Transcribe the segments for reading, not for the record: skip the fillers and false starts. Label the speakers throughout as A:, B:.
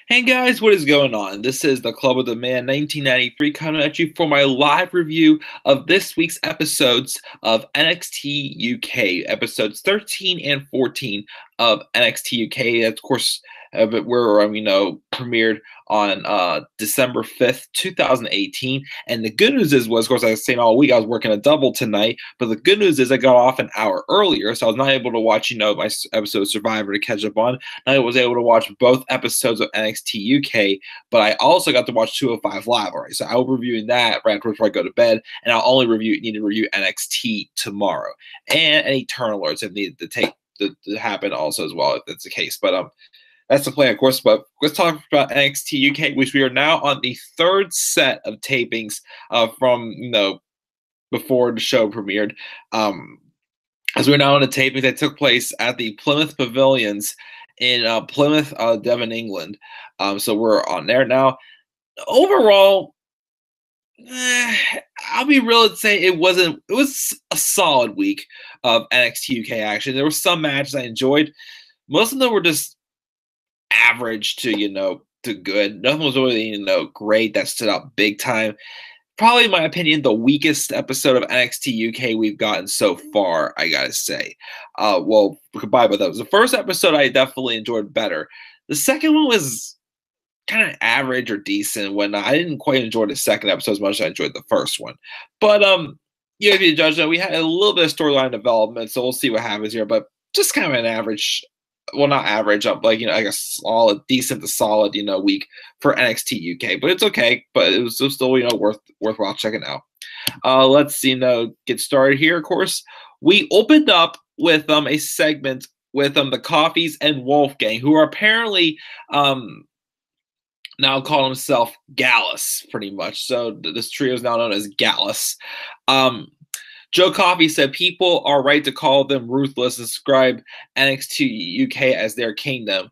A: Hey guys, what is going on? This is the Club of the Man 1993 coming at you for my live review of this week's episodes of NXT UK, episodes 13 and 14 of NXT UK. Of course, were premiered on December 5th, 2018. And the good news is, of course, I was saying all week I was working a double tonight, but the good news is I got off an hour earlier, so I was not able to watch, my episode of Survivor to catch up on. I was able to watch both episodes of NXT UK, but I also got to watch 205 Live. All right, so I'll be reviewing that right after I go to bed, and I'll only need to review NXT tomorrow and any turn alerts that need to happen also as well if that's the case. But that's the plan, of course. But let's talk about NXT UK, which we are now on the third set of tapings from before the show premiered. As we're now on the tapings that took place at the Plymouth Pavilions in Plymouth, Devon, England. So we're on there now. Overall, I'll be real and say it was a solid week of NXT UK action. There were some matches I enjoyed. Most of them were just average to to good. Nothing was really great that stood out big time. Probably, in my opinion, the weakest episode of NXT UK we've gotten so far, I gotta say. Well, goodbye with those. The first episode I definitely enjoyed better. The second one was kind of average or decent. When I didn't quite enjoy the second episode as much as I enjoyed the first one. But if you judge that, we had a little bit of storyline development, so we'll see what happens here. But just kind of an average. Well, not average, like like a solid, decent to solid, week for NXT UK. But it's okay. But it was still, worthwhile checking out. Let's get started here. Of course, we opened up with a segment with the Coffees and Wolfgang, who are apparently now call himself Gallus, pretty much. So this trio is now known as Gallus. Joe Coffey said people are right to call them ruthless and describe NXT UK as their kingdom.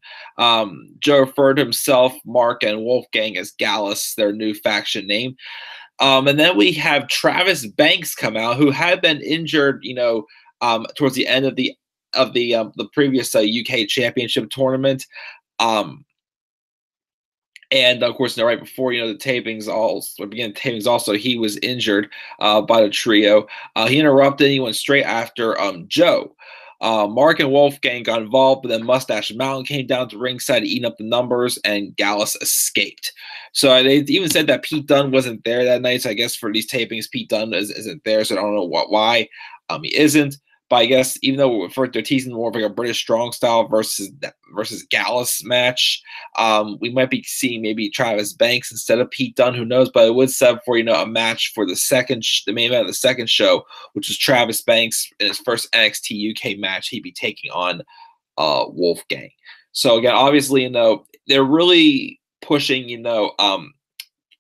A: Joe referred to himself, Mark, and Wolfgang as Gallus, their new faction name. And then we have Travis Banks come out, who had been injured, towards the end of the previous UK Championship tournament. And of course, right before the tapings, also he was injured by the trio. He interrupted. He went straight after Joe. Mark and Wolfgang got involved, but then Mustache Mountain came down to ringside, eating up the numbers, and Gallus escaped. So they even said that Pete Dunne wasn't there that night. So I guess for these tapings, Pete Dunne isn't there. So I don't know why he isn't. But I guess even though they're teasing more of like a British strong style versus Gallus match, we might be seeing maybe Travis Banks instead of Pete Dunne. Who knows? But it would set for a match for the main event of the second show, which is Travis Banks in his first NXT UK match. He'd be taking on Wolfgang. So again, obviously, they're really pushing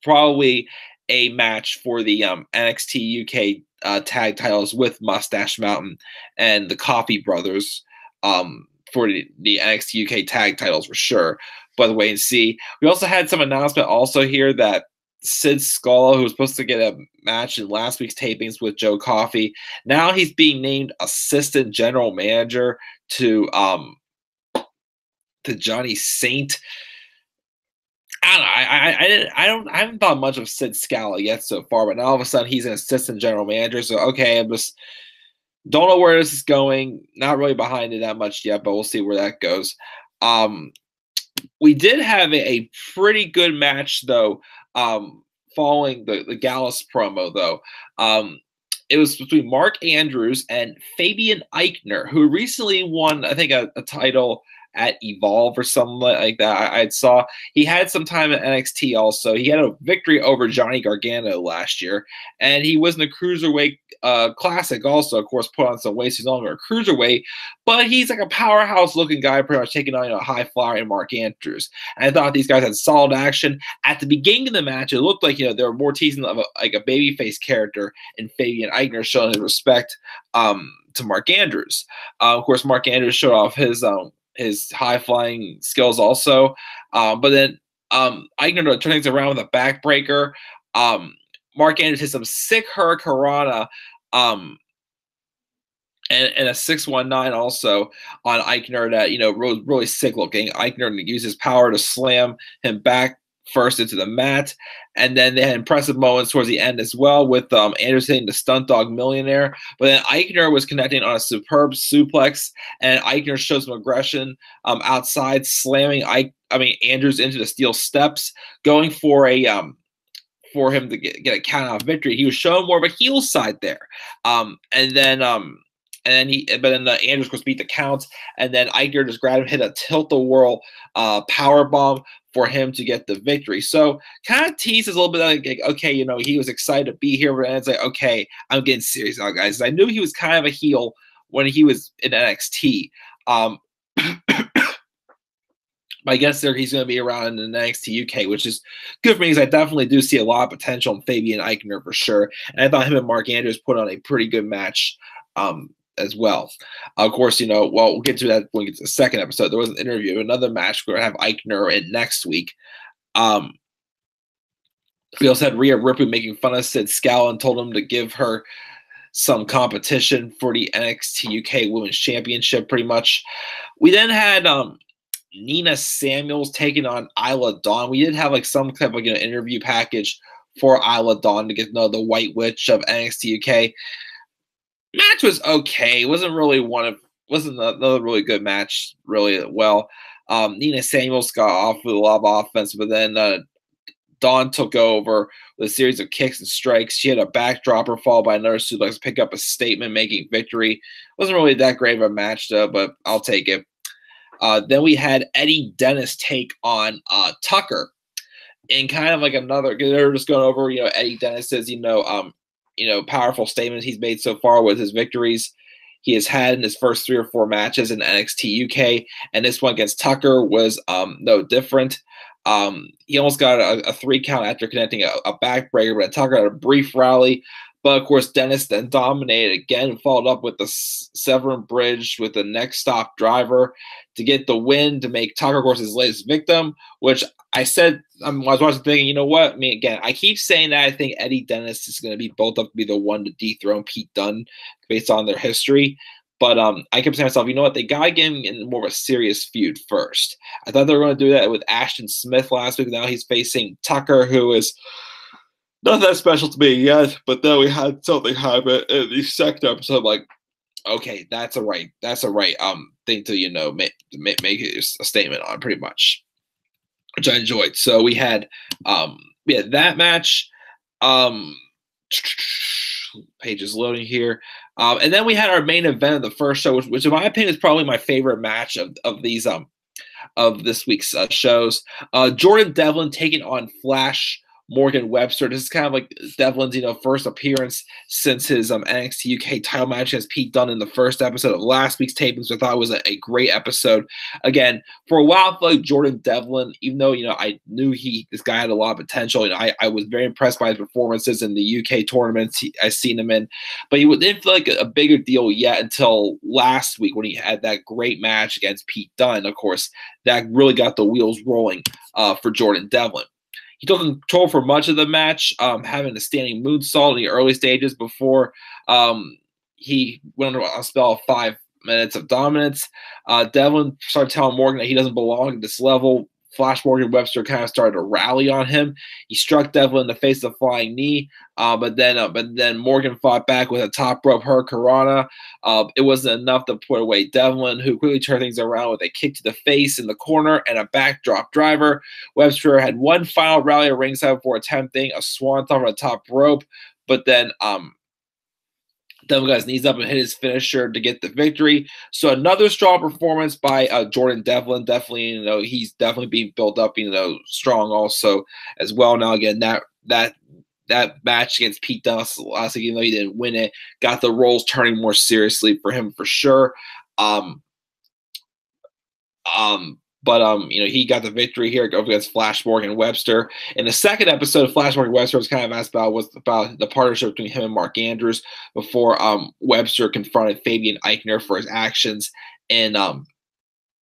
A: probably a match for the NXT UK tag titles with Mustache Mountain and the Coffey brothers for the NXT UK tag titles for sure. By the way, and see, we also had some announcement also here that Sid Scala, who was supposed to get a match in last week's tapings with Joe Coffey, now he's being named assistant general manager to Johnny Saint. I haven't thought much of Sid Scala yet so far, but now all of a sudden he's an assistant general manager. So okay, I just don't know where this is going. Not really behind it that much yet, but we'll see where that goes. We did have a pretty good match though, following the Gallus promo though. It was between Mark Andrews and Fabian Eichner, who recently won, I think, a title at Evolve or something like that. I saw he had some time at NXT also. He had a victory over Johnny Gargano last year, and he was in the Cruiserweight Classic also, of course, put on some weight. So he's no longer a Cruiserweight, but he's like a powerhouse-looking guy, pretty much taking on high flyer and Mark Andrews. And I thought these guys had solid action. At the beginning of the match, it looked like, they were more teasing of a babyface character, and Fabian Eichner showing his respect to Mark Andrews. Of course, Mark Andrews showed off his high-flying skills also. But then Eichner turned things around with a backbreaker. Mark Andrews hit some sick hurricanrana and a 619 also on Eichner that, really, really sick looking. Eichner used his power to slam him back first into the mat. And then they had impressive moments towards the end as well with Andrews hitting the stunt dog millionaire. But then Eichner was connecting on a superb suplex, and Eichner showed some aggression outside, slamming Andrews into the steel steps, going for a for him to get a count out victory. He was showing more of a heel side there. But then Andrews, of course, beat the count, and then Eichner just grabbed him, hit a tilt-a-whirl power bomb for him to get the victory. So kind of teases a little bit like, okay, he was excited to be here, but then it's like, okay, I'm getting serious now, guys. I knew he was kind of a heel when he was in NXT. I guess he's going to be around in the NXT UK, which is good for me because I definitely do see a lot of potential in Fabian Eichner for sure. And I thought him and Mark Andrews put on a pretty good match as well. Of course, we'll get to that when we get to the second episode. There was an interview, another match. We're going to have Eichner in next week. We also had Rhea Ripley making fun of Sid Scala and told him to give her some competition for the NXT UK Women's Championship, pretty much. We then had Nina Samuels taking on Isla Dawn. We did have some type of interview package for Isla Dawn to get to know the White Witch of NXT UK. Match was okay. It wasn't another really good match, really well. Nina Samuels got off with a lot of offense, but then Dawn took over with a series of kicks and strikes. She had a backdropper followed by another suplex to pick up a statement-making victory. Wasn't really that great of a match, though, but I'll take it. Then we had Eddie Dennis take on Tucker, and kind of another. They're just going over, Eddie Dennis's, powerful statements he's made so far with his victories he has had in his first 3 or 4 matches in NXT UK, and this one against Tucker was no different. He almost got a 3 count after connecting a backbreaker, but Tucker had a brief rally. But, of course, Dennis then dominated again and followed up with the Severn Bridge with the next stop driver to get the win to make Tucker, of course, his latest victim, which I said I was watching thinking, you know what? Again, I keep saying that I think Eddie Dennis is going to be built up to be the one to dethrone Pete Dunne based on their history. But I kept saying to myself, you know what? They got to get him in more of a serious feud first. I thought they were going to do that with Ashton Smith last week. Now he's facing Tucker, who is not that special to me yet, but then we had something happen in the second episode. I'm like, okay, that's a right thing to make a statement on, pretty much, which I enjoyed. So we had that match. Page is loading here, and then we had our main event of the first show, which in my opinion is probably my favorite match of these of this week's shows. Jordan Devlin taking on Flash Morgan Webster. This is kind of like Devlin's, first appearance since his NXT UK title match against Pete Dunne in the first episode of last week's tapings. I thought it was a great episode. Again, for a while, I feel like Jordan Devlin, even though, I knew this guy had a lot of potential, I was very impressed by his performances in the UK tournaments I've seen him in, but he didn't feel like a bigger deal yet until last week when he had that great match against Pete Dunne. Of course, that really got the wheels rolling for Jordan Devlin. He took control for much of the match, having a standing moonsault in the early stages before he went on a spell of 5 minutes of dominance. Devlin started telling Morgan that he doesn't belong at this level. Flash Morgan Webster kind of started to rally on him. He struck Devlin in the face with a flying knee, but then Morgan fought back with a top rope hurricanrana. It wasn't enough to put away Devlin, who quickly turned things around with a kick to the face in the corner and a backdrop driver. Webster had one final rally at ringside before attempting a swanton on the top rope, but then Devlin got his knees up and hit his finisher to get the victory. So another strong performance by Jordan Devlin. Definitely, he's definitely being built up, strong also as well. Now again, that match against Pete Dunne last week, even though he didn't win it, got the roles turning more seriously for him for sure. But he got the victory here against Flash Morgan Webster. In the second episode, Flash Morgan Webster was kind of asked about the partnership between him and Mark Andrews before Webster confronted Fabian Eichner for his actions in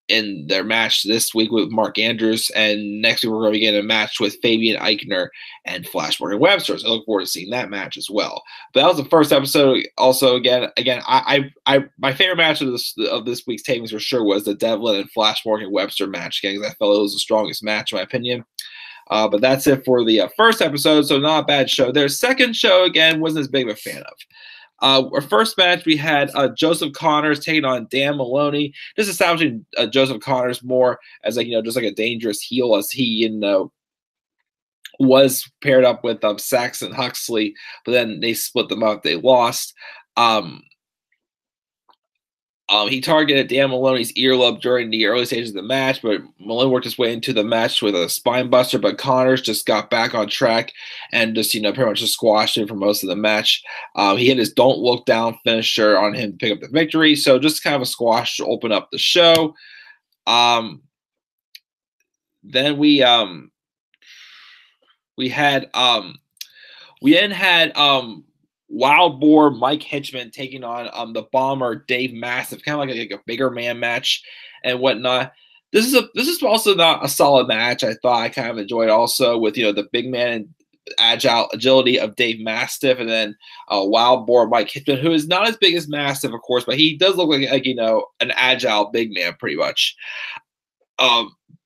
A: in their match this week with Mark Andrews, and next week we're going to get a match with Fabian Eichner and Flash Morgan Webster. So I look forward to seeing that match as well. But that was the first episode. Also, again, my favorite match of this week's tapings for sure was the Devlin and Flash Morgan Webster match. Again, because I felt it was the strongest match in my opinion. But that's it for the first episode. So not a bad show. Their second show again wasn't as big of a fan of. Our first match, we had Joseph Connors taking on Dan Maloney, just establishing Joseph Connors more as just like a dangerous heel, as he was paired up with Saxon Huxley, but then they split them up. They lost. He targeted Dan Maloney's earlobe during the early stages of the match, but Maloney worked his way into the match with a spine buster, but Connors just got back on track and just, pretty much just squashed him for most of the match. He hit his don't look down finisher on him to pick up the victory. So just kind of a squash to open up the show. Then we had Wild Boar Mike Hitchman taking on the Bomber Dave Mastiff, kind of like a bigger man match and whatnot. This is also not a solid match. I thought I kind of enjoyed also with the big man and agility of Dave Mastiff, and then Wild Boar Mike Hitchman, who is not as big as Mastiff, of course, but he does look like an agile big man pretty much.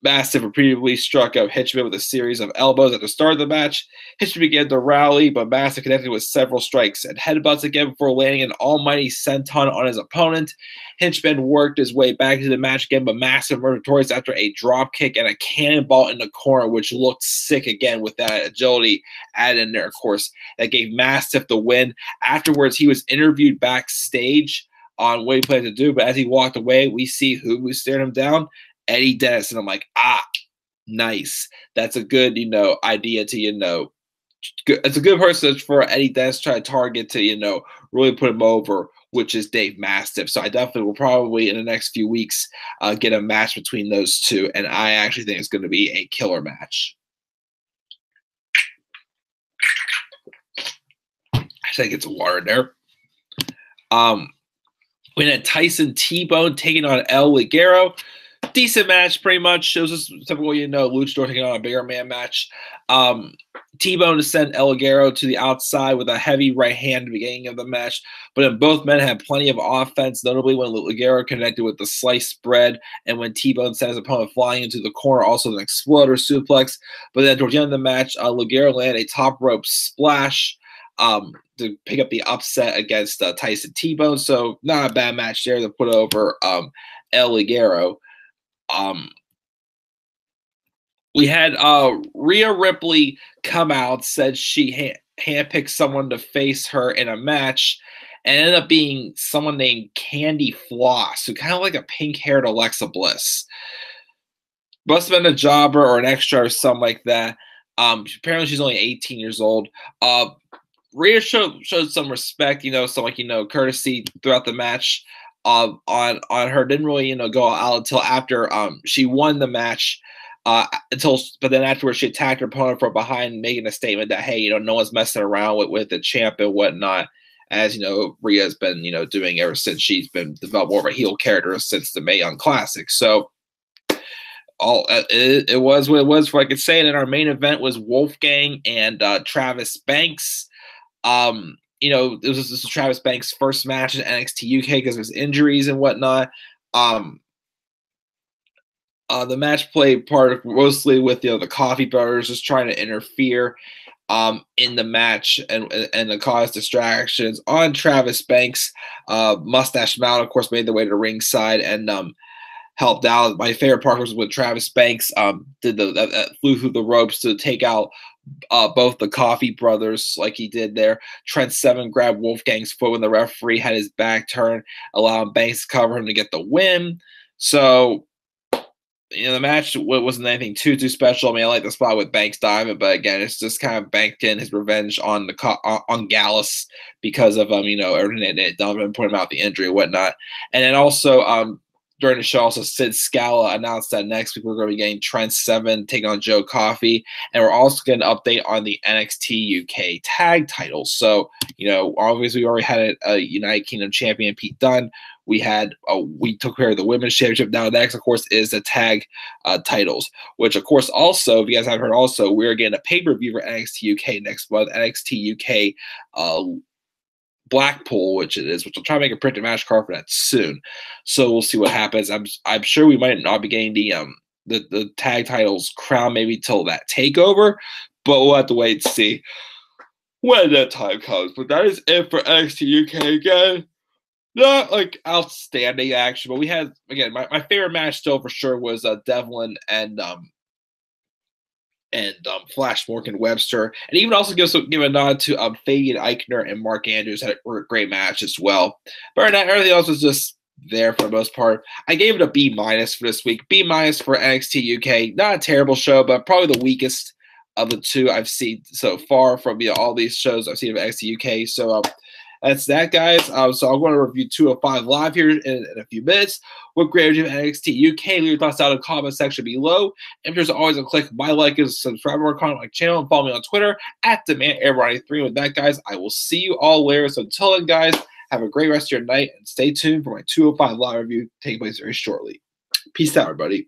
A: Mastiff repeatedly struck out Hitchman with a series of elbows at the start of the match. Hitchman began to rally, but Mastiff connected with several strikes and headbutts again before landing an almighty senton on his opponent. Hitchman worked his way back to the match again, but Mastiff emerged victorious after a drop kick and a cannonball in the corner, which looked sick again with that agility added in there, of course. That gave Mastiff the win. Afterwards, he was interviewed backstage on what he planned to do, but as he walked away, we see who was staring him down. Eddie Dennis, and I'm like, nice. That's a good, idea to, it's a good person for Eddie Dennis to try to target to, really put him over, which is Dave Mastiff. So I definitely will probably in the next few weeks get a match between those two, and I actually think it's going to be a killer match. I think it's water there. We had Tyson T-Bone taking on El Ligero. Decent match, pretty much. It was just typical, luchador taking on a bigger man match. T-Bone to send El Ligero to the outside with a heavy right hand at the beginning of the match, but then both men had plenty of offense, notably when Ligero connected with the sliced bread and when T-Bone sent his opponent flying into the corner, also an exploder suplex. But then towards the end of the match, Ligero landed a top rope splash to pick up the upset against Tyson T-Bone. So not a bad match there to put over El Ligero. We had Rhea Ripley come out, said she handpicked someone to face her in a match, and ended up being someone named Candy Floss, who kind of like a pink-haired Alexa Bliss. Must have been a jobber or an extra or something like that. Apparently she's only 18 years old. Rhea showed some respect, some courtesy throughout the match. On her, didn't really go out until after she won the match, but then afterwards she attacked her opponent from behind, making a statement that hey, no one's messing around with the champ and whatnot, as Rhea's been doing ever since she's been developed more of a heel character since the Mae Young Classic. So it was what it was. For I could say it. And our main event was Wolfgang and Travis Banks. This is Travis Banks' first match in NXT UK because of his injuries and whatnot. The match played part mostly with the Coffee Brothers just trying to interfere in the match and to cause distractions on Travis Banks. Mustache Mountain, of course, made their way to the ringside and helped out. My favorite part was when Travis Banks flew through the ropes to take out both the Coffee Brothers like he did there. Trent Seven grabbed Wolfgang's foot when the referee had his back turned, allowing Banks to cover him to get the win. So, the match wasn't anything too special. I mean, I like the spot with Banks diving, but again, it's just kind of banked in his revenge on Gallus because of everything that done and put him out the injury and whatnot. And then also during the show, also Sid Scala announced that next week we're going to be getting Trent Seven taking on Joe Coffey, and we're also getting an update on the NXT UK tag titles. So, obviously we already had a United Kingdom champion, Pete Dunne. we took care of the women's championship. Now next, of course, is the tag titles, which of course also, if you guys haven't heard, also we're getting a pay-per-view for NXT UK next month. NXT UK Blackpool, which I'll try to make a printed match card for that soon. So we'll see what happens. I'm sure we might not be getting the tag titles crown maybe till that takeover, but we'll have to wait and see when that time comes. But that is it for NXT UK again. Not like outstanding action, but we had, again, my favorite match still for sure was Devon and Flash Morgan Webster, and even also give a nod to Fabian Eichner and Mark Andrews had a great match as well. But everything else was just there for the most part. I gave it a B- for this week. B- for NXT UK. Not a terrible show, but probably the weakest of the two I've seen so far from all these shows I've seen of NXT UK. So that's that, guys. So I'm going to review 205 Live here in a few minutes. What great review of NXT UK? Leave your thoughts down in the comment section below. And there's always a click my like and subscribe to our content, my channel, and follow me on Twitter at DemandAir93. With that, guys, I will see you all later. So until then, guys, have a great rest of your night and stay tuned for my 205 Live review taking place very shortly. Peace out, everybody.